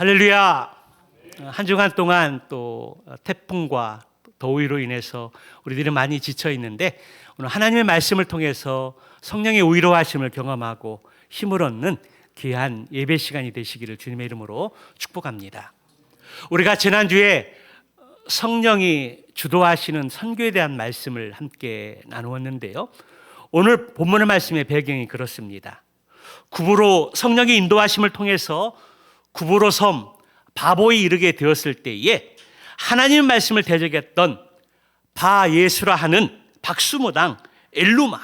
할렐루야. 한 주간 동안 또 태풍과 더위로 인해서 우리들이 많이 지쳐 있는데 오늘 하나님의 말씀을 통해서 성령의 위로하심을 경험하고 힘을 얻는 귀한 예배 시간이 되시기를 주님의 이름으로 축복합니다. 우리가 지난주에 성령이 주도하시는 선교에 대한 말씀을 함께 나누었는데요. 오늘 본문의 말씀의 배경이 그렇습니다. 구브로 성령의 인도하심을 통해서 구브로 섬 바보에 이르게 되었을 때에 하나님의 말씀을 대적했던 바예수라 하는 박수무당 엘루마,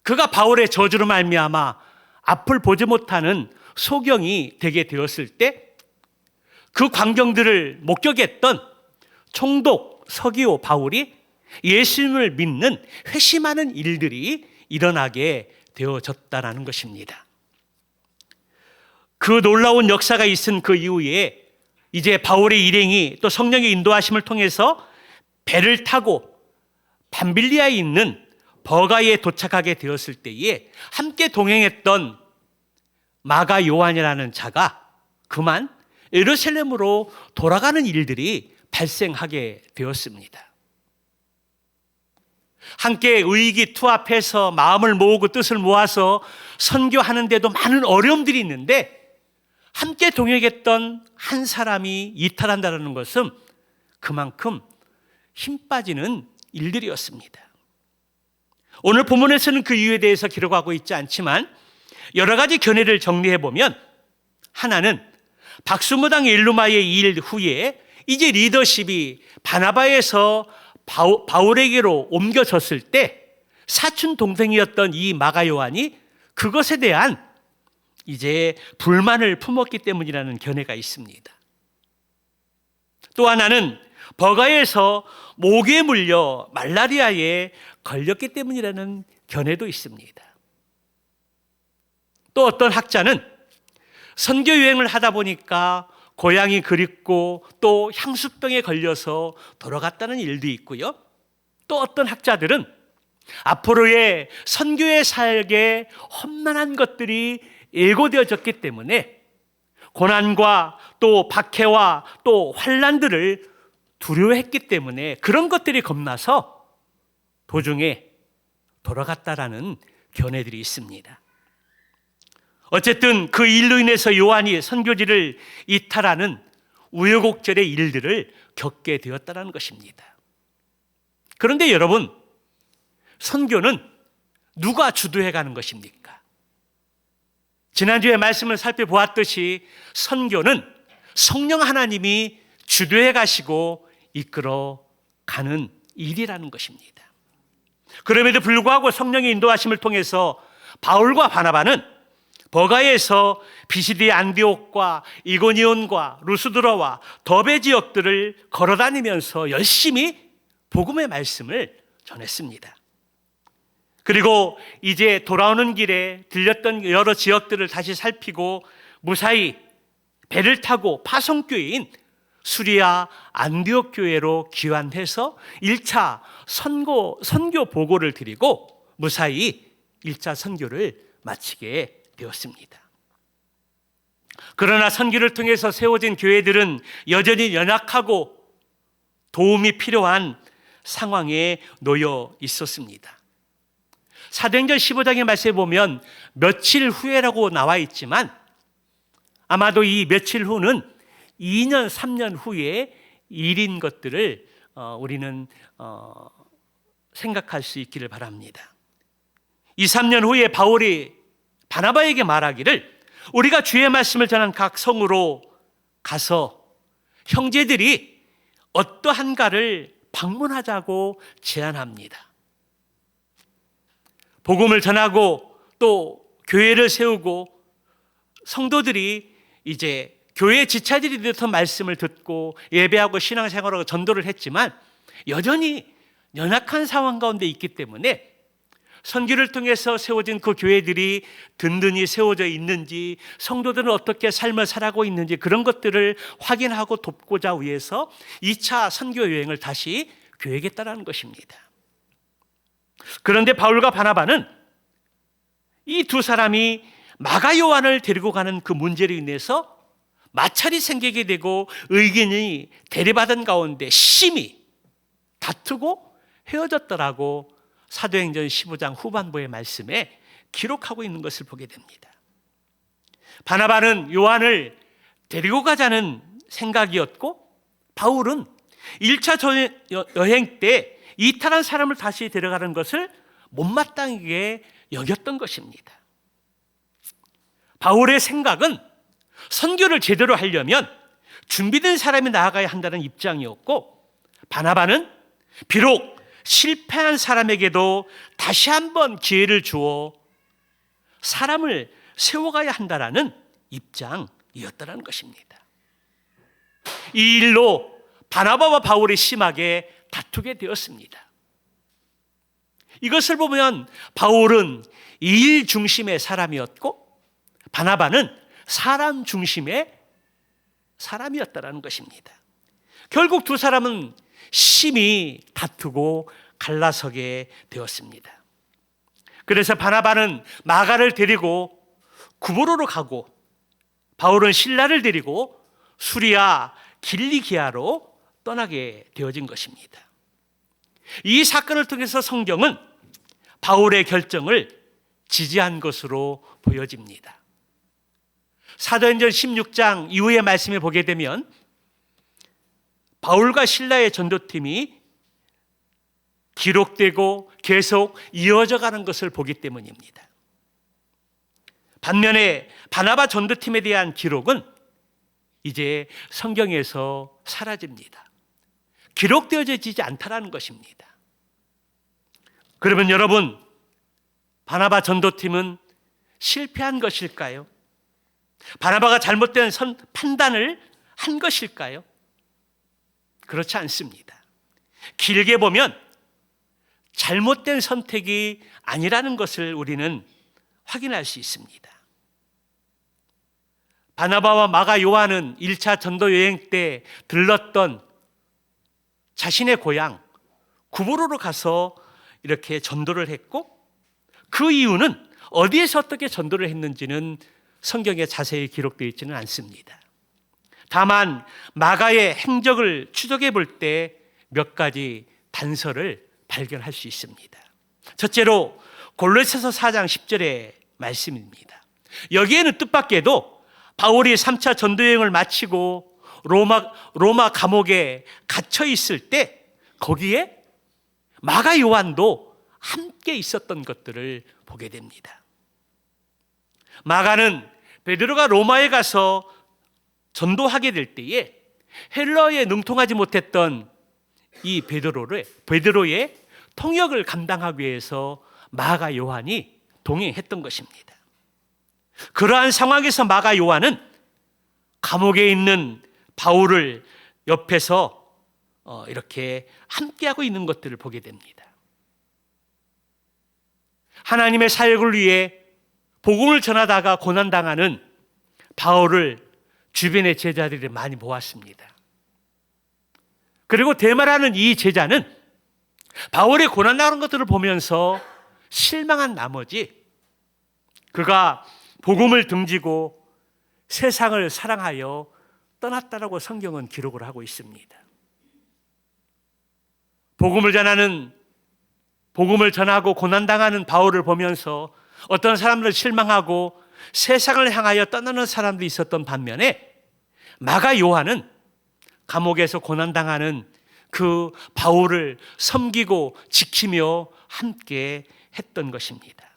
그가 바울의 저주로 말미암아 앞을 보지 못하는 소경이 되게 되었을 때 그 광경들을 목격했던 총독 서기오 바울이 예수님을 믿는 회심하는 일들이 일어나게 되어졌다라는 것입니다. 그 놀라운 역사가 있은 그 이후에 이제 바울의 일행이 또 성령의 인도하심을 통해서 배를 타고 밤빌리아에 있는 버가에 도착하게 되었을 때에 함께 동행했던 마가 요한이라는 자가 그만 예루살렘으로 돌아가는 일들이 발생하게 되었습니다. 함께 의기투합해서 마음을 모으고 뜻을 모아서 선교하는데도 많은 어려움들이 있는데 함께 동행했던 한 사람이 이탈한다는 것은 그만큼 힘 빠지는 일들이었습니다. 오늘 본문에서는 그 이유에 대해서 기록하고 있지 않지만 여러 가지 견해를 정리해 보면, 하나는 박수무당 엘루마의 일 후에 이제 리더십이 바나바에서 바울에게로 옮겨졌을 때 사촌 동생이었던 이 마가 요한이 그것에 대한 이제 불만을 품었기 때문이라는 견해가 있습니다. 또 하나는 버가에서 모기에 물려 말라리아에 걸렸기 때문이라는 견해도 있습니다. 또 어떤 학자는 선교 여행을 하다 보니까 고향이 그립고 또 향수병에 걸려서 돌아갔다는 일도 있고요. 또 어떤 학자들은 앞으로의 선교의 사역에 험난한 것들이 예고되어졌기 때문에 고난과 또 박해와 또 환난들을 두려워했기 때문에 그런 것들이 겁나서 도중에 돌아갔다라는 견해들이 있습니다. 어쨌든 그 일로 인해서 요한이 선교지를 이탈하는 우여곡절의 일들을 겪게 되었다는 것입니다. 그런데 여러분, 선교는 누가 주도해 가는 것입니까? 지난주에 말씀을 살펴보았듯이 선교는 성령 하나님이 주도해 가시고 이끌어 가는 일이라는 것입니다. 그럼에도 불구하고 성령의 인도하심을 통해서 바울과 바나바는 버가에서 비시디 안디옥과 이고니온과 루스드라와 더베 지역들을 걸어다니면서 열심히 복음의 말씀을 전했습니다. 그리고 이제 돌아오는 길에 들렸던 여러 지역들을 다시 살피고 무사히 배를 타고 파송교회인 수리아 안디옥 교회로 귀환해서 1차 선교 보고를 드리고 무사히 1차 선교를 마치게 되었습니다. 그러나 선교를 통해서 세워진 교회들은 여전히 연약하고 도움이 필요한 상황에 놓여 있었습니다. 사도행전 15장의 말씀에 보면 며칠 후에라고 나와 있지만 아마도 이 며칠 후는 2년, 3년 후의 일인 것들을 우리는 생각할 수 있기를 바랍니다. 2, 3년 후에 바울이 바나바에게 말하기를 우리가 주의 말씀을 전한 각 성으로 가서 형제들이 어떠한가를 방문하자고 제안합니다. 복음을 전하고 또 교회를 세우고 성도들이 이제 교회 지차들이 되어서 말씀을 듣고 예배하고 신앙생활하고 전도를 했지만 여전히 연약한 상황 가운데 있기 때문에 선교를 통해서 세워진 그 교회들이 든든히 세워져 있는지, 성도들은 어떻게 삶을 살아가고 있는지 그런 것들을 확인하고 돕고자 위해서 2차 선교 여행을 다시 계획했다는 것입니다. 그런데 바울과 바나바는 이 두 사람이 마가 요한을 데리고 가는 그 문제로 인해서 마찰이 생기게 되고 의견이 대립하던 가운데 심히 다투고 헤어졌더라고 사도행전 15장 후반부의 말씀에 기록하고 있는 것을 보게 됩니다. 바나바는 요한을 데리고 가자는 생각이었고 바울은 1차 여행 때 이탈한 사람을 다시 데려가는 것을 못마땅하게 여겼던 것입니다. 바울의 생각은 선교를 제대로 하려면 준비된 사람이 나아가야 한다는 입장이었고, 바나바는 비록 실패한 사람에게도 다시 한번 기회를 주어 사람을 세워가야 한다는 입장이었다는 것입니다. 이 일로 바나바와 바울이 심하게 다투게 되었습니다. 이것을 보면 바울은 일 중심의 사람이었고 바나바는 사람 중심의 사람이었다는 것입니다. 결국 두 사람은 심히 다투고 갈라서게 되었습니다. 그래서 바나바는 마가를 데리고 구브로로 가고 바울은 실라를 데리고 수리아 길리기아로 떠나게 되어진 것입니다. 이 사건을 통해서 성경은 바울의 결정을 지지한 것으로 보여집니다. 사도행전 16장 이후의 말씀을 보게 되면 바울과 실라의 전도팀이 기록되고 계속 이어져 가는 것을 보기 때문입니다. 반면에 바나바 전도팀에 대한 기록은 이제 성경에서 사라집니다. 기록되어지지 않다라는 것입니다. 그러면 여러분, 바나바 전도팀은 실패한 것일까요? 바나바가 잘못된 판단을 한 것일까요? 그렇지 않습니다. 길게 보면 잘못된 선택이 아니라는 것을 우리는 확인할 수 있습니다. 바나바와 마가 요한은 1차 전도 여행 때 들렀던 자신의 고향 구브로로 가서 이렇게 전도를 했고, 그 이유는 어디에서 어떻게 전도를 했는지는 성경에 자세히 기록되어 있지는 않습니다. 다만 마가의 행적을 추적해 볼 때 몇 가지 단서를 발견할 수 있습니다. 첫째로 골로새서 4장 10절의 말씀입니다. 여기에는 뜻밖에도 바울이 3차 전도여행을 마치고 로마 감옥에 갇혀 있을 때 거기에 마가 요한도 함께 있었던 것들을 보게 됩니다. 마가는 베드로가 로마에 가서 전도하게 될 때에 헬라어에 능통하지 못했던 이 베드로의 통역을 감당하기 위해서 마가 요한이 동행했던 것입니다. 그러한 상황에서 마가 요한은 감옥에 있는 바울을 옆에서 이렇게 함께하고 있는 것들을 보게 됩니다. 하나님의 사역을 위해 복음을 전하다가 고난당하는 바울을 주변의 제자들이 많이 보았습니다. 그리고 데마라는 이 제자는 바울의 고난당하는 것들을 보면서 실망한 나머지 그가 복음을 등지고 세상을 사랑하여 떠났다라고 성경은 기록을 하고 있습니다. 복음을 전하고 고난당하는 바울을 보면서 어떤 사람들은 실망하고 세상을 향하여 떠나는 사람도 있었던 반면에 마가 요한은 감옥에서 고난당하는 그 바울을 섬기고 지키며 함께 했던 것입니다.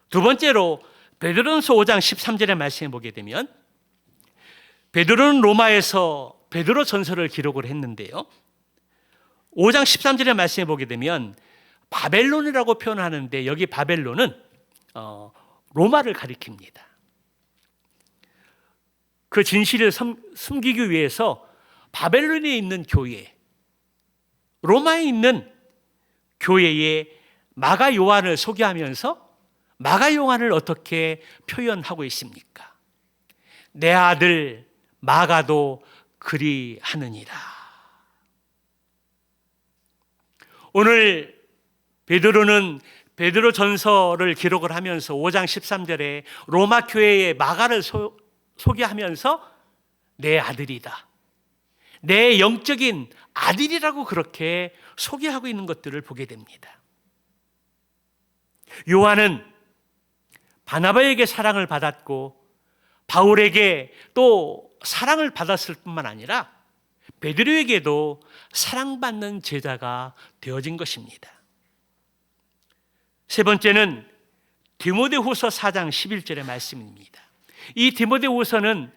두 번째로 베드로전서 5장 13절의 말씀을 보게 되면 베드로는 로마에서 베드로 전서를 기록을 했는데요. 5장 13절의 말씀을 보게 되면 바벨론이라고 표현하는데 여기 바벨론은 로마를 가리킵니다. 그 진실을 숨기기 위해서 바벨론에 있는 교회, 로마에 있는 교회에 마가 요한을 소개하면서 마가 요한을 어떻게 표현하고 있습니까? 내 아들 마가도 그리하느니라. 오늘 베드로는 베드로 전서를 기록을 하면서 5장 13절에 로마 교회의 마가를 소개하면서 내 아들이다, 내 영적인 아들이라고 그렇게 소개하고 있는 것들을 보게 됩니다. 요한은 바나바에게 사랑을 받았고 바울에게 또 사랑을 받았을 뿐만 아니라 베드로에게도 사랑받는 제자가 되어진 것입니다. 세 번째는 디모데후서 4장 11절의 말씀입니다. 이 디모데후서는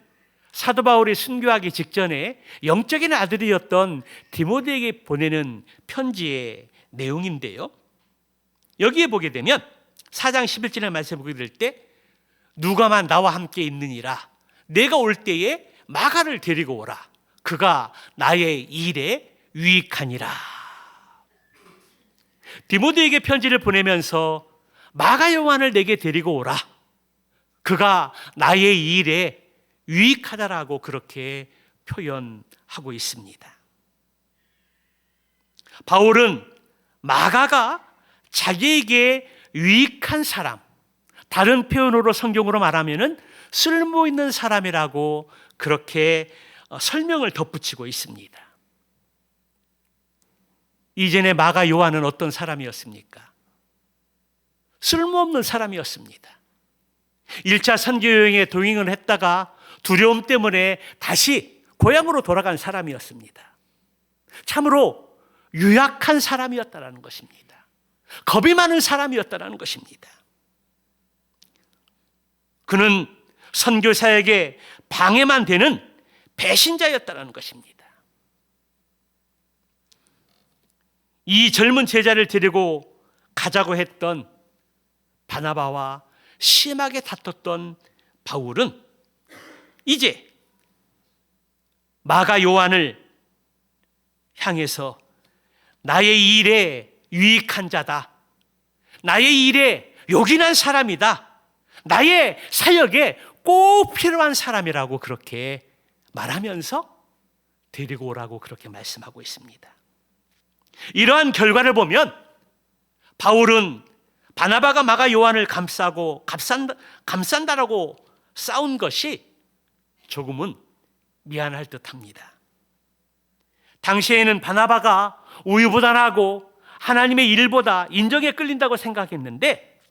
사도 바울이 순교하기 직전에 영적인 아들이었던 디모데에게 보내는 편지의 내용인데요. 여기에 보게 되면 4장 11절의 말씀을 보게 될 때 누가만 나와 함께 있느니라, 내가 올 때에 마가를 데리고 오라, 그가 나의 일에 유익하니라. 디모데에게 편지를 보내면서 마가 요한을 내게 데리고 오라, 그가 나의 일에 유익하다라고 그렇게 표현하고 있습니다. 바울은 마가가 자기에게 유익한 사람, 다른 표현으로 성경으로 말하면은 쓸모 있는 사람이라고 그렇게 설명을 덧붙이고 있습니다. 이전에 마가 요한은 어떤 사람이었습니까? 쓸모없는 사람이었습니다. 1차 선교 여행에 동행을 했다가 두려움 때문에 다시 고향으로 돌아간 사람이었습니다. 참으로 유약한 사람이었다는 것입니다. 겁이 많은 사람이었다는 것입니다. 그는 선교사에게 방해만 되는 배신자였다는 것입니다. 이 젊은 제자를 데리고 가자고 했던 바나바와 심하게 다퉜던 바울은 이제 마가 요한을 향해서 나의 일에 유익한 자다, 나의 일에 요긴한 사람이다, 나의 사역에 꼭 필요한 사람이라고 그렇게 말하면서 데리고 오라고 그렇게 말씀하고 있습니다. 이러한 결과를 보면 바울은 바나바가 마가 요한을 감싸고 감싼다라고 싸운 것이 조금은 미안할 듯합니다. 당시에는 바나바가 우유부단하고 하나님의 일보다 인정에 끌린다고 생각했는데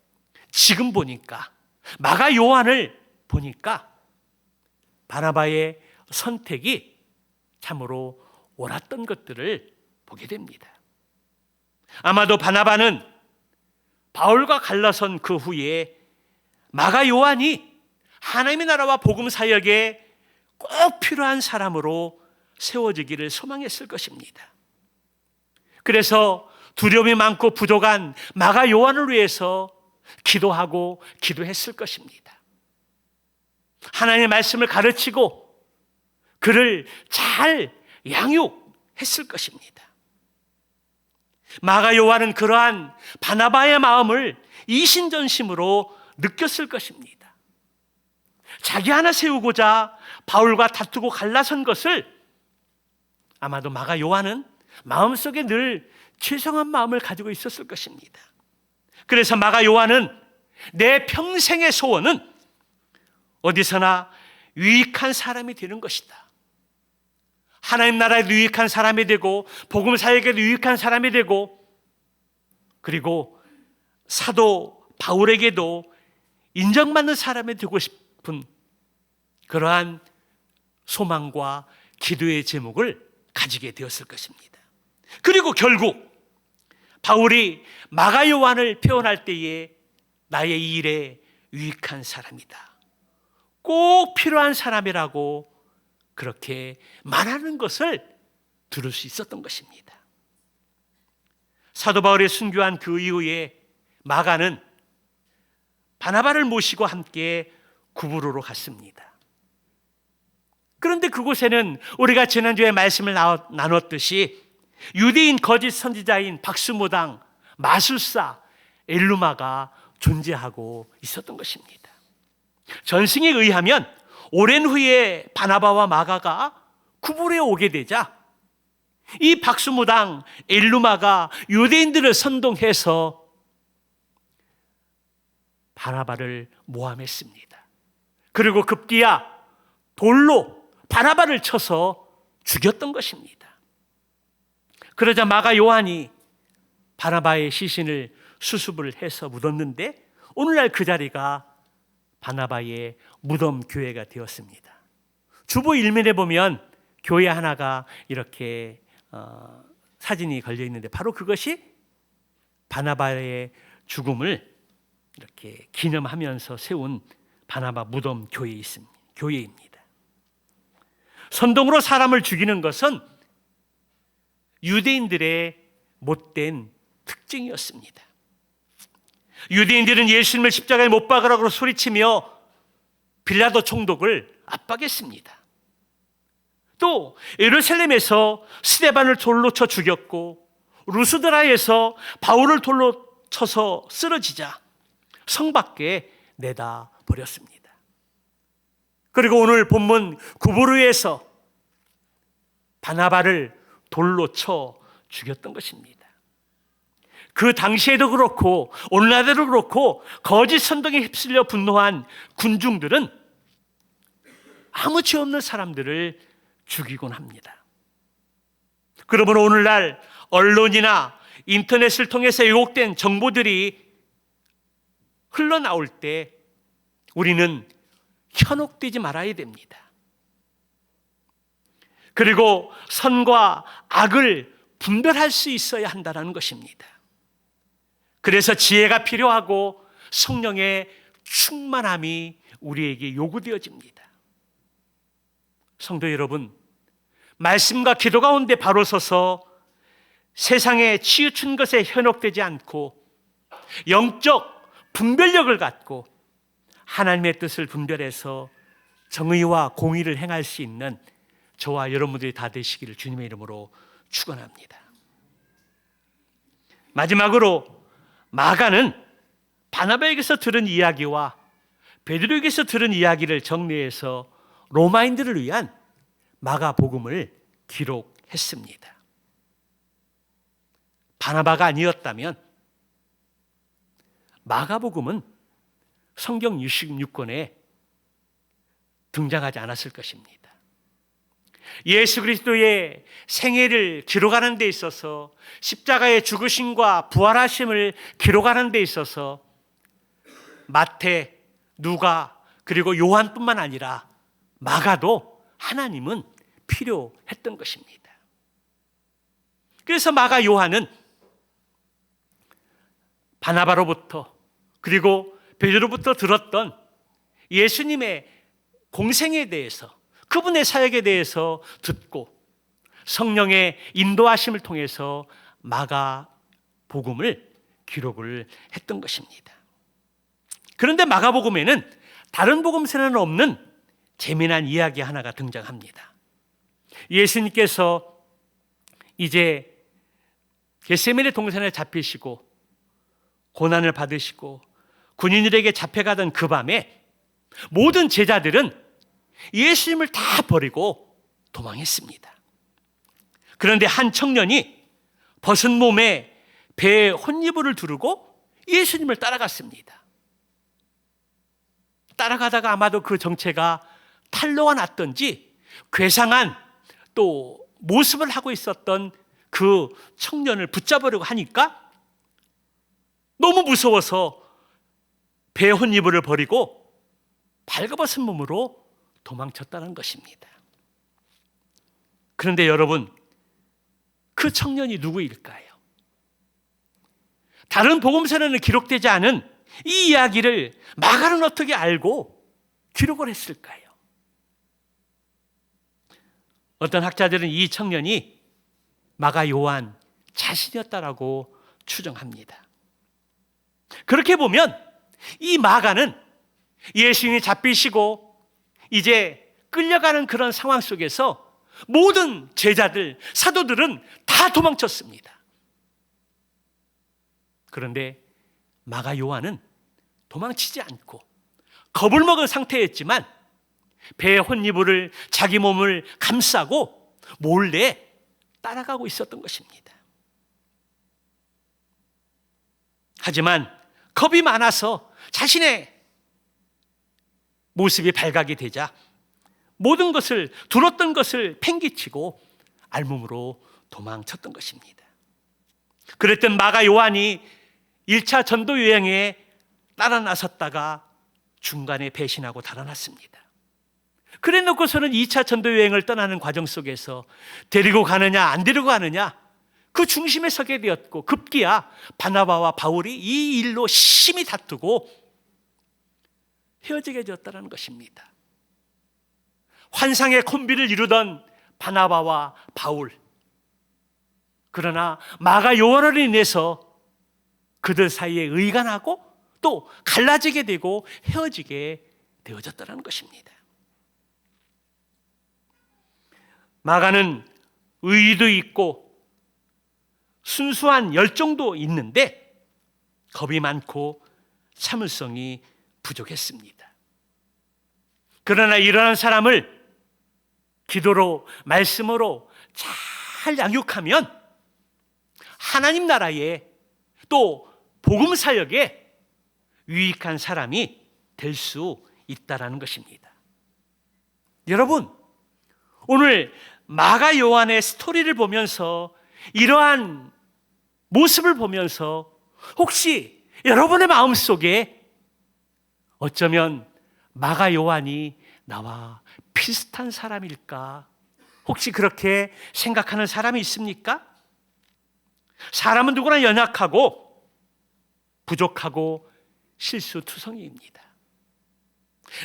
지금 보니까, 마가 요한을 보니까 바나바의 선택이 참으로 옳았던 것들을 보게 됩니다. 아마도 바나바는 바울과 갈라선 그 후에 마가 요한이 하나님의 나라와 복음 사역에 꼭 필요한 사람으로 세워지기를 소망했을 것입니다. 그래서 두려움이 많고 부족한 마가 요한을 위해서 기도하고 기도했을 것입니다. 하나님의 말씀을 가르치고 그를 잘 양육했을 것입니다. 마가 요한은 그러한 바나바의 마음을 이신전심으로 느꼈을 것입니다. 자기 하나 세우고자 바울과 다투고 갈라선 것을 아마도 마가 요한은 마음속에 늘 죄송한 마음을 가지고 있었을 것입니다. 그래서 마가 요한은 내 평생의 소원은 어디서나 유익한 사람이 되는 것이다, 하나님 나라에도 유익한 사람이 되고 복음 사역에도 유익한 사람이 되고, 그리고 사도 바울에게도 인정받는 사람이 되고 싶은 그러한 소망과 기도의 제목을 가지게 되었을 것입니다. 그리고 결국 바울이 마가 요한을 표현할 때에 나의 일에 유익한 사람이다, 꼭 필요한 사람이라고 그렇게 말하는 것을 들을 수 있었던 것입니다. 사도 바울이 순교한 그 이후에 마가는 바나바를 모시고 함께 구브로로 갔습니다. 그런데 그곳에는 우리가 지난주에 말씀을 나눴듯이 유대인 거짓 선지자인 박수무당, 마술사, 엘루마가 존재하고 있었던 것입니다. 전승에 의하면 오랜 후에 바나바와 마가가 구브로에 오게 되자 이 박수무당 엘루마가 유대인들을 선동해서 바나바를 모함했습니다. 그리고 급기야 돌로 바나바를 쳐서 죽였던 것입니다. 그러자 마가 요한이 바나바의 시신을 수습을 해서 묻었는데 오늘날 그 자리가 바나바의 무덤 교회가 되었습니다. 주보 일면에 보면 교회 하나가 이렇게 사진이 걸려 있는데 바로 그것이 바나바의 죽음을 이렇게 기념하면서 세운 바나바 무덤 교회입니다. 선동으로 사람을 죽이는 것은 유대인들의 못된 특징이었습니다. 유대인들은 예수님을 십자가에 못 박으라고 소리치며 빌라도 총독을 압박했습니다. 또 예루살렘에서 스데반을 돌로 쳐 죽였고 루스드라에서 바울을 돌로 쳐서 쓰러지자 성 밖에 내다 버렸습니다. 그리고 오늘 본문 구브르에서 바나바를 돌로 쳐 죽였던 것입니다. 그 당시에도 그렇고 오늘날에도 그렇고 거짓 선동에 휩쓸려 분노한 군중들은 아무 죄 없는 사람들을 죽이곤 합니다. 그러므로 오늘날 언론이나 인터넷을 통해서 왜곡된 정보들이 흘러나올 때 우리는 현혹되지 말아야 됩니다. 그리고 선과 악을 분별할 수 있어야 한다는 것입니다. 그래서 지혜가 필요하고 성령의 충만함이 우리에게 요구되어집니다. 성도 여러분, 말씀과 기도 가운데 바로 서서 세상에 치우친 것에 현혹되지 않고 영적 분별력을 갖고 하나님의 뜻을 분별해서 정의와 공의를 행할 수 있는 저와 여러분들이 다 되시기를 주님의 이름으로 축원합니다. 마지막으로 마가는 바나바에게서 들은 이야기와 베드로에게서 들은 이야기를 정리해서 로마인들을 위한 마가복음을 기록했습니다. 바나바가 아니었다면 마가복음은 성경 66권에 등장하지 않았을 것입니다. 예수 그리스도의 생애를 기록하는 데 있어서 십자가의 죽으심과 부활하심을 기록하는 데 있어서 마태, 누가 그리고 요한뿐만 아니라 마가도 하나님은 필요했던 것입니다. 그래서 마가 요한은 바나바로부터 그리고 베드로부터 들었던 예수님의 공생에 대해서 그분의 사역에 대해서 듣고 성령의 인도하심을 통해서 마가복음을 기록을 했던 것입니다. 그런데 마가복음에는 다른 복음서에는 없는 재미난 이야기 하나가 등장합니다. 예수님께서 이제 겟세마네 동산에 잡히시고 고난을 받으시고 군인들에게 잡혀가던 그 밤에 모든 제자들은 예수님을 다 버리고 도망했습니다. 그런데 한 청년이 벗은 몸에 배에 혼이불을 두르고 예수님을 따라갔습니다. 따라가다가 아마도 그 정체가 탄로가 났던지 괴상한 또 모습을 하고 있었던 그 청년을 붙잡으려고 하니까 너무 무서워서 배에 혼이불을 버리고 발가벗은 몸으로 도망쳤다는 것입니다. 그런데 여러분, 그 청년이 누구일까요? 다른 복음서에는 기록되지 않은 이 이야기를 마가는 어떻게 알고 기록을 했을까요? 어떤 학자들은 이 청년이 마가 요한 자신이었다라고 추정합니다. 그렇게 보면 이 마가는 예수님이 잡히시고 이제 끌려가는 그런 상황 속에서 모든 제자들, 사도들은 다 도망쳤습니다. 그런데 마가 요한은 도망치지 않고 겁을 먹은 상태였지만 배에 혼이불을 자기 몸을 감싸고 몰래 따라가고 있었던 것입니다. 하지만 겁이 많아서 자신의 모습이 발각이 되자 모든 것을 두었던 것을 팽개치고 알몸으로 도망쳤던 것입니다. 그랬던 마가 요한이 1차 전도 여행에 따라 나섰다가 중간에 배신하고 달아났습니다. 그래 놓고서는 2차 전도 여행을 떠나는 과정 속에서 데리고 가느냐 안 데리고 가느냐 그 중심에 서게 되었고, 급기야 바나바와 바울이 이 일로 심히 다투고 헤어지게 되었다는 것입니다. 환상의 콤비를 이루던 바나바와 바울, 그러나 마가 요한으로 인해서 그들 사이에 의간하고 또 갈라지게 되고 헤어지게 되어졌다는 것입니다. 마가는 의의도 있고 순수한 열정도 있는데 겁이 많고 참을성이 부족했습니다. 그러나 이러한 사람을 기도로 말씀으로 잘 양육하면 하나님 나라에 또 복음 사역에 유익한 사람이 될 수 있다라는 것입니다. 여러분, 오늘 마가 요한의 스토리를 보면서 이러한 모습을 보면서 혹시 여러분의 마음속에 어쩌면 마가 요한이 나와 비슷한 사람일까? 혹시 그렇게 생각하는 사람이 있습니까? 사람은 누구나 연약하고 부족하고 실수투성이입니다.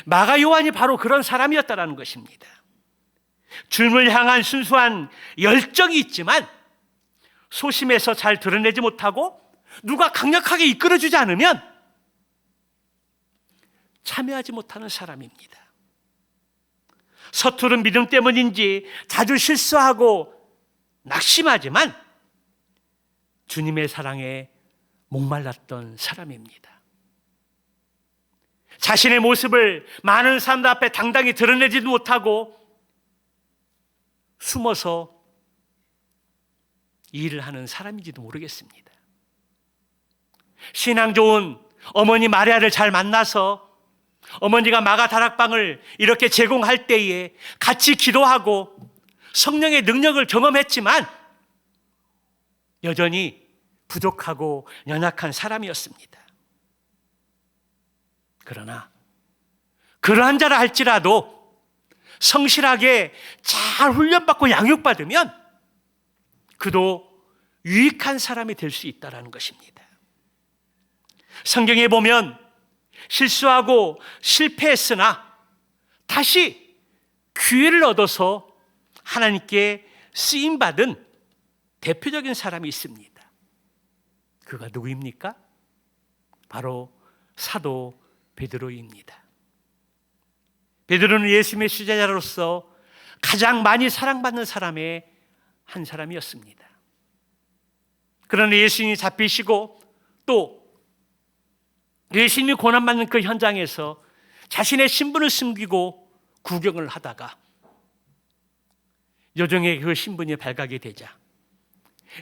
마가 요한이 바로 그런 사람이었다는 것입니다. 주님을 향한 순수한 열정이 있지만 소심해서 잘 드러내지 못하고 누가 강력하게 이끌어주지 않으면 참여하지 못하는 사람입니다. 서투른 믿음 때문인지 자주 실수하고 낙심하지만 주님의 사랑에 목말랐던 사람입니다. 자신의 모습을 많은 사람들 앞에 당당히 드러내지도 못하고 숨어서 일을 하는 사람인지도 모르겠습니다. 신앙 좋은 어머니 마리아를 잘 만나서 어머니가 마가 다락방을 이렇게 제공할 때에 같이 기도하고 성령의 능력을 경험했지만 여전히 부족하고 연약한 사람이었습니다. 그러나 그러한 자라 할지라도 성실하게 잘 훈련받고 양육받으면 그도 유익한 사람이 될 수 있다는 것입니다. 성경에 보면 실수하고 실패했으나 다시 기회를 얻어서 하나님께 쓰임받은 대표적인 사람이 있습니다. 그가 누구입니까? 바로 사도 베드로입니다. 베드로는 예수님의 수제자로서 가장 많이 사랑받는 사람의 한 사람이었습니다. 그러나 예수님이 잡히시고 또 예수님이 고난받는 그 현장에서 자신의 신분을 숨기고 구경을 하다가 여정의 그 신분이 발각이 되자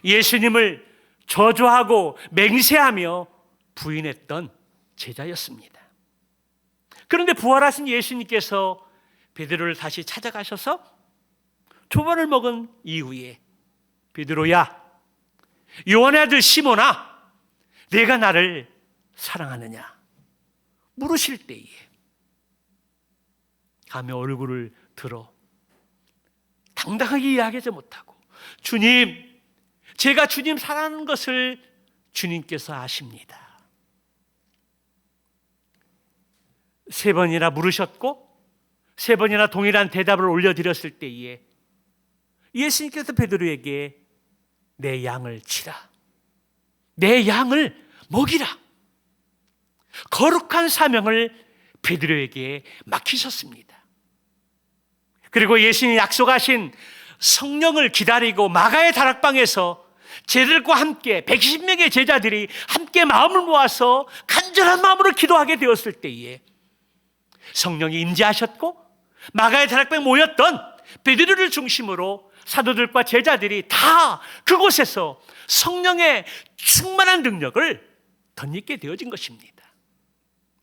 예수님을 저주하고 맹세하며 부인했던 제자였습니다. 그런데 부활하신 예수님께서 베드로를 다시 찾아가셔서 초밥을 먹은 이후에 베드로야, 요한의 아들 시몬아, 내가 나를 사랑하느냐 물으실 때에 감히 얼굴을 들어 당당하게 이야기하지 못하고 주님, 제가 주님 사랑하는 것을 주님께서 아십니다. 3번이나 물으셨고 3번이나 동일한 대답을 올려드렸을 때에 예수님께서 베드로에게 내 양을 치라, 내 양을 먹이라, 거룩한 사명을 베드로에게 맡기셨습니다. 그리고 예수님이 약속하신 성령을 기다리고 마가의 다락방에서 제들과 함께 120명의 제자들이 함께 마음을 모아서 간절한 마음으로 기도하게 되었을 때에 성령이 임재하셨고 마가의 다락방에 모였던 베드로를 중심으로 사도들과 제자들이 다 그곳에서 성령의 충만한 능력을 덧입게 되어진 것입니다.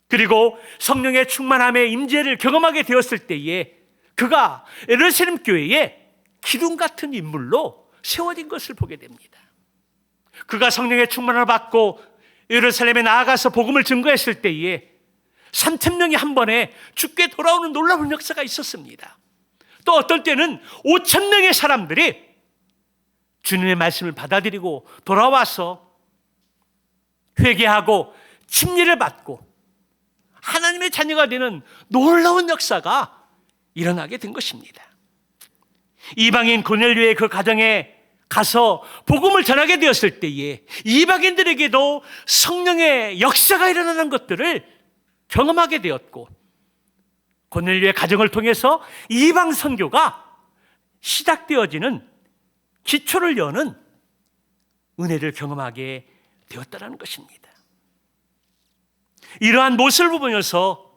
그리고 성령의 충만함의 임재를 경험하게 되었을 때에 그가 예루살렘 교회에 기둥 같은 인물로 세워진 것을 보게 됩니다. 그가 성령의 충만을 받고 예루살렘에 나아가서 복음을 증거했을 때에 3,000명이 한 번에 주께 돌아오는 놀라운 역사가 있었습니다. 또 어떤 때는 5,000명의 사람들이 주님의 말씀을 받아들이고 돌아와서 회개하고 침례를 받고 하나님의 자녀가 되는 놀라운 역사가 일어나게 된 것입니다. 이방인 고넬료의 그 가정에 가서 복음을 전하게 되었을 때에 이방인들에게도 성령의 역사가 일어나는 것들을 경험하게 되었고, 고넬료의 가정을 통해서 이방 선교가 시작되어지는 기초를 여는 은혜를 경험하게 되었다는 것입니다. 이러한 모습을 보면서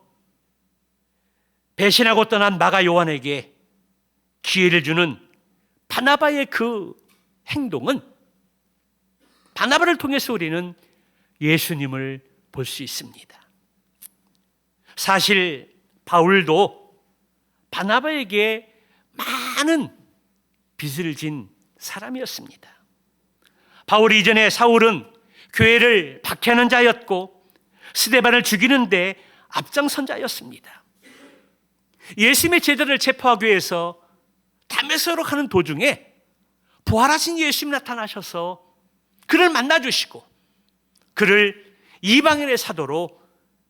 배신하고 떠난 마가 요한에게 기회를 주는 바나바의 그 행동은, 바나바를 통해서 우리는 예수님을 볼 수 있습니다. 사실 바울도 바나바에게 많은 빚을 진 사람이었습니다. 바울 이전에 사울은 교회를 박해하는 자였고 스데반을 죽이는데 앞장선 자였습니다. 예수님의 제자를 체포하기 위해서 다메섹으로 가는 도중에 부활하신 예수님 나타나셔서 그를 만나주시고 그를 이방인의 사도로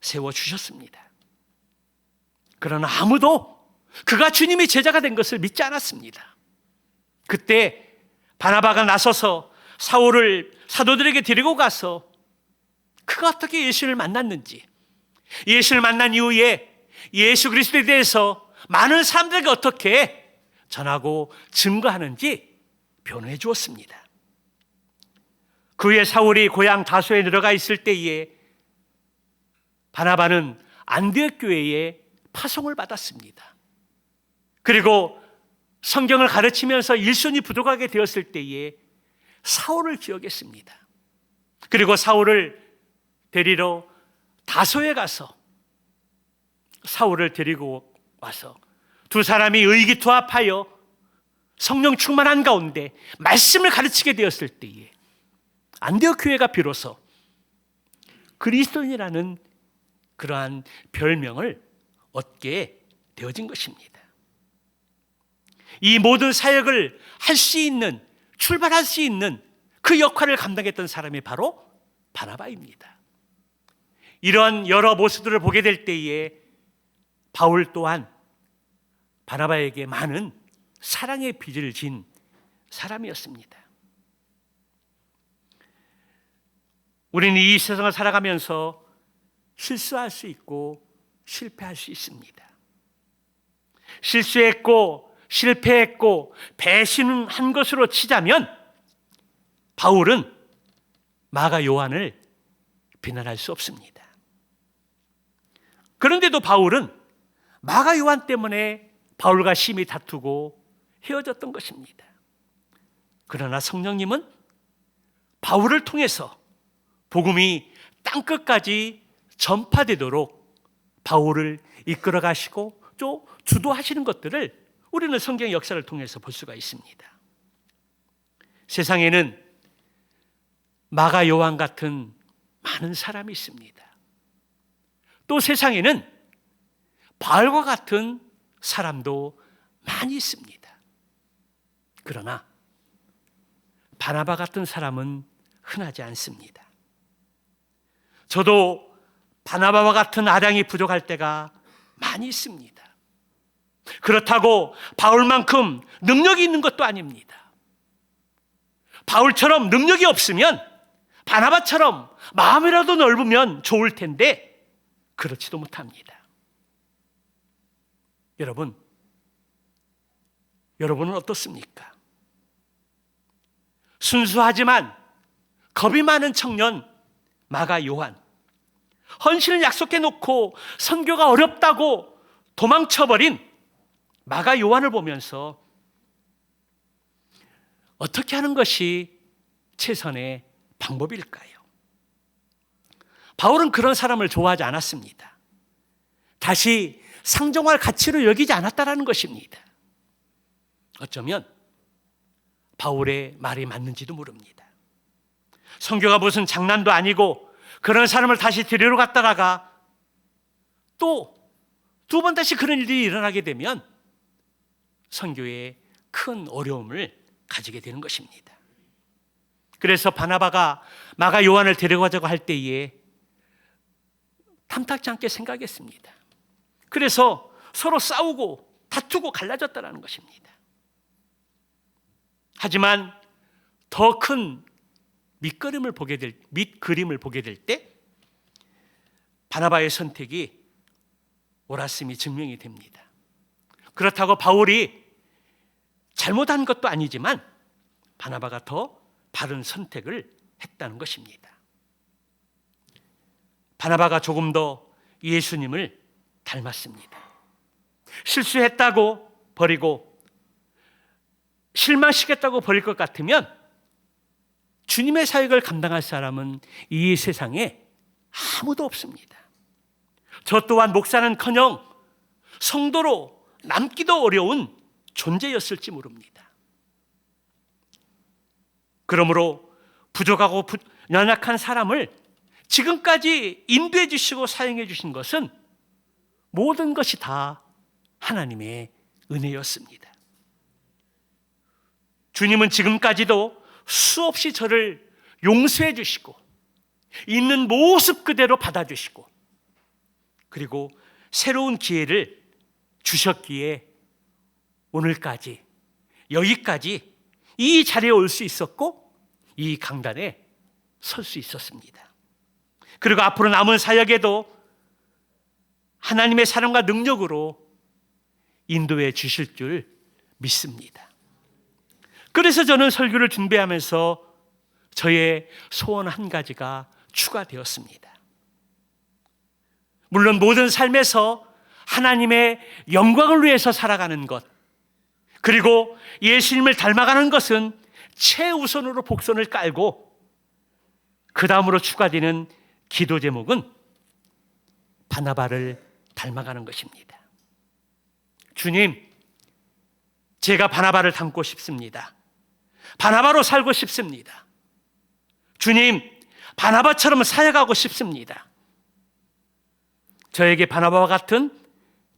세워주셨습니다. 그러나 아무도 그가 주님의 제자가 된 것을 믿지 않았습니다. 그때 바나바가 나서서 사울을 사도들에게 데리고 가서 그가 어떻게 예수를 만났는지, 예수를 만난 이후에 예수 그리스도에 대해서 많은 사람들에게 어떻게 전하고 증거하는지 변호해 주었습니다. 그 후에 사울이 고향 다소에 들어가 있을 때에 바나바는 안디옥 교회에 파송을 받았습니다. 그리고 성경을 가르치면서 일손이 부족하게 되었을 때에 사울을 기억했습니다. 그리고 사울을 데리러 다소에 가서 사울을 데리고 와서 두 사람이 의기투합하여 성령 충만한 가운데 말씀을 가르치게 되었을 때에 안디옥 교회가 비로소 그리스도인이라는 그러한 별명을 얻게 되어진 것입니다. 이 모든 사역을 할 수 있는, 출발할 수 있는 그 역할을 감당했던 사람이 바로 바나바입니다. 이런 여러 모습들을 보게 될 때에 바울 또한 바나바에게 많은 사랑의 빚을 진 사람이었습니다. 우리는 이 세상을 살아가면서 실수할 수 있고 실패할 수 있습니다. 실수했고 실패했고 배신한 것으로 치자면 바울은 마가 요한을 비난할 수 없습니다. 그런데도 바울은 마가 요한 때문에 바울과 심히 다투고 헤어졌던 것입니다. 그러나 성령님은 바울을 통해서 복음이 땅끝까지 전파되도록 바울을 이끌어 가시고 또 주도하시는 것들을 우리는 성경의 역사를 통해서 볼 수가 있습니다. 세상에는 마가 요한 같은 많은 사람이 있습니다. 또 세상에는 바울과 같은 사람도 많이 있습니다. 그러나 바나바 같은 사람은 흔하지 않습니다. 저도 바나바와 같은 아량이 부족할 때가 많이 있습니다. 그렇다고 바울만큼 능력이 있는 것도 아닙니다. 바울처럼 능력이 없으면 바나바처럼 마음이라도 넓으면 좋을 텐데 그렇지도 못합니다. 여러분은 어떻습니까? 순수하지만 겁이 많은 청년 마가 요한, 헌신을 약속해 놓고 선교가 어렵다고 도망쳐버린 마가 요한을 보면서 어떻게 하는 것이 최선의 방법일까요? 바울은 그런 사람을 좋아하지 않았습니다. 다시 상종할 가치로 여기지 않았다라는 것입니다. 어쩌면 바울의 말이 맞는지도 모릅니다. 선교가 무슨 장난도 아니고 그런 사람을 다시 데리러 갔다가 또 두 번 다시 그런 일이 일어나게 되면 선교에 큰 어려움을 가지게 되는 것입니다. 그래서 바나바가 마가 요한을 데려가자고 할 때에 탐탁지 않게 생각했습니다. 그래서 서로 싸우고 다투고 갈라졌다는 것입니다. 하지만 더 큰 밑그림을 보게 될 때 바나바의 선택이 옳았음이 증명이 됩니다. 그렇다고 바울이 잘못한 것도 아니지만 바나바가 더 바른 선택을 했다는 것입니다. 바나바가 조금 더 예수님을 닮았습니다. 실수했다고 버리고 실망시켰다고 버릴 것 같으면 주님의 사역을 감당할 사람은 이 세상에 아무도 없습니다. 저 또한 목사는커녕 성도로 남기도 어려운 존재였을지 모릅니다. 그러므로 부족하고 연약한 사람을 지금까지 인도해 주시고 사용해 주신 것은 모든 것이 다 하나님의 은혜였습니다. 주님은 지금까지도 수없이 저를 용서해 주시고 있는 모습 그대로 받아주시고 그리고 새로운 기회를 주셨기에 오늘까지 여기까지 이 자리에 올 수 있었고 이 강단에 설 수 있었습니다. 그리고 앞으로 남은 사역에도 하나님의 사랑과 능력으로 인도해 주실 줄 믿습니다. 그래서 저는 설교를 준비하면서 저의 소원 한 가지가 추가되었습니다. 물론 모든 삶에서 하나님의 영광을 위해서 살아가는 것, 그리고 예수님을 닮아가는 것은 최우선으로 복선을 깔고 그 다음으로 추가되는 기도 제목은 바나바를 닮아가는 것입니다. 주님, 제가 바나바를 닮고 싶습니다. 바나바로 살고 싶습니다. 주님, 바나바처럼 사역하고 싶습니다. 저에게 바나바와 같은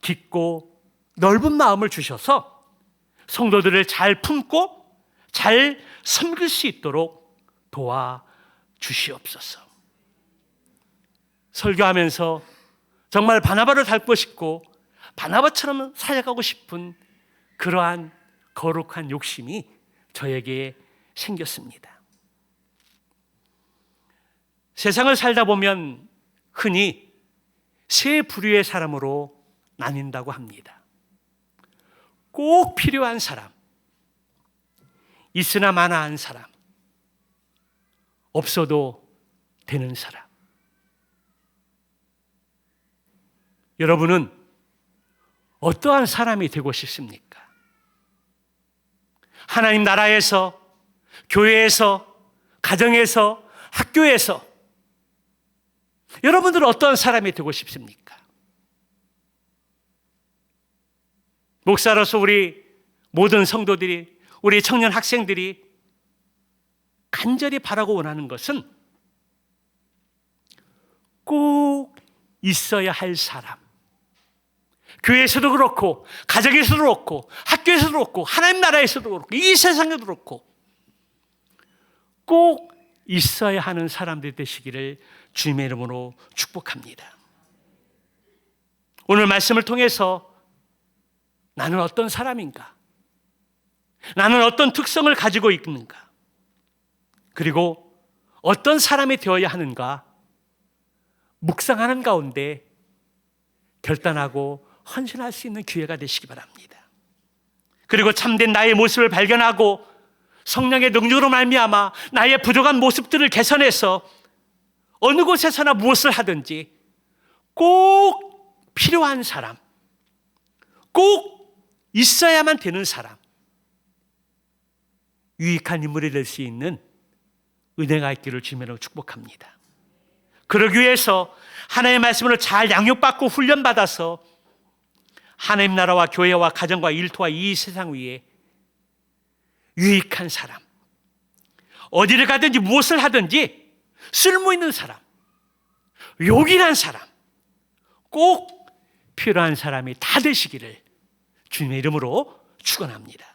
깊고 넓은 마음을 주셔서 성도들을 잘 품고 잘 섬길 수 있도록 도와주시옵소서. 설교하면서 정말 바나바를 닮고 싶고 바나바처럼 사역하고 싶은 그러한 거룩한 욕심이 저에게 생겼습니다. 세상을 살다 보면 흔히 세 부류의 사람으로 나뉜다고 합니다. 꼭 필요한 사람, 있으나 마나한 사람, 없어도 되는 사람. 여러분은 어떠한 사람이 되고 싶습니까? 하나님 나라에서, 교회에서, 가정에서, 학교에서 여러분들은 어떠한 사람이 되고 싶습니까? 목사로서 우리 모든 성도들이, 우리 청년 학생들이 간절히 바라고 원하는 것은 꼭 있어야 할 사람. 교회에서도 그렇고, 가정에서도 그렇고, 학교에서도 그렇고, 하나님 나라에서도 그렇고, 이 세상에도 그렇고, 꼭 있어야 하는 사람들 되시기를 주님의 이름으로 축복합니다. 오늘 말씀을 통해서 나는 어떤 사람인가? 나는 어떤 특성을 가지고 있는가? 그리고 어떤 사람이 되어야 하는가? 묵상하는 가운데 결단하고 헌신할 수 있는 기회가 되시기 바랍니다. 그리고 참된 나의 모습을 발견하고 성령의 능력으로 말미암아 나의 부족한 모습들을 개선해서 어느 곳에서나 무엇을 하든지 꼭 필요한 사람, 꼭 있어야만 되는 사람, 유익한 인물이 될 수 있는 은혜가 있기를 주님으로 축복합니다. 그러기 위해서 하나님의 말씀으로 잘 양육받고 훈련받아서 하나님 나라와 교회와 가정과 일터와 이 세상 위에 유익한 사람, 어디를 가든지 무엇을 하든지 쓸모 있는 사람, 요긴한 사람, 꼭 필요한 사람이 다 되시기를 주님의 이름으로 축원합니다.